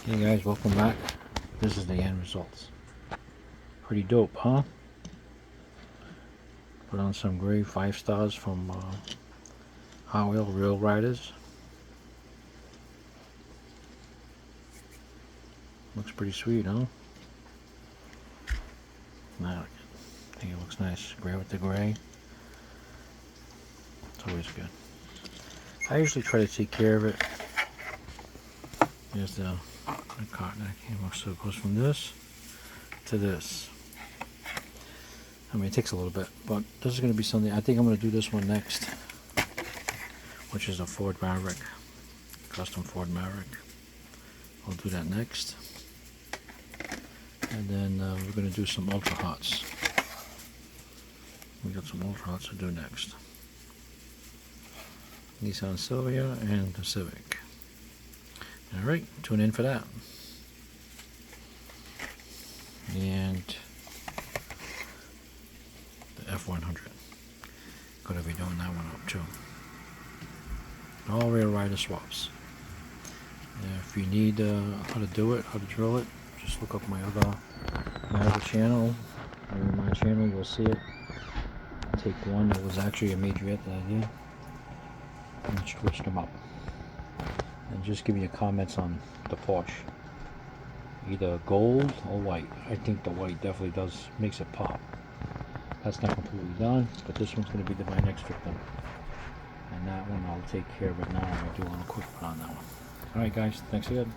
Hey guys, welcome back. This is the end results. Pretty dope, huh? Put on some gray 5 stars from Hot Wheel Real Riders. Looks pretty sweet, huh? I think it looks nice. Gray with the gray. It's always good. I usually try to take care of it. Here's the cotton that came off, so it goes from this to this. I mean, it takes a little bit, but this is going to be something. I think I'm going to do this one next, which is a Ford Maverick, custom Ford Maverick. I'll do that next, and then we're going to do some Ultra Hots. We got some Ultra Hots to do next. Nissan Silvia and the Civic. All right, tune in for that. And the F100. Gonna be doing that one up too. All rear rider swaps. If you need how to do it, how to drill it, just look up my other channel. In my channel, you'll see it. Take one that was actually a majorette that I did, and switched them up. And just give me your comments on the Porsche. Either gold or white. I think the white definitely makes it pop. That's not completely done, but this one's going to be my next victim. And that one I'll take care of it now. I'll do a little quick one on that one. Alright guys, thanks again.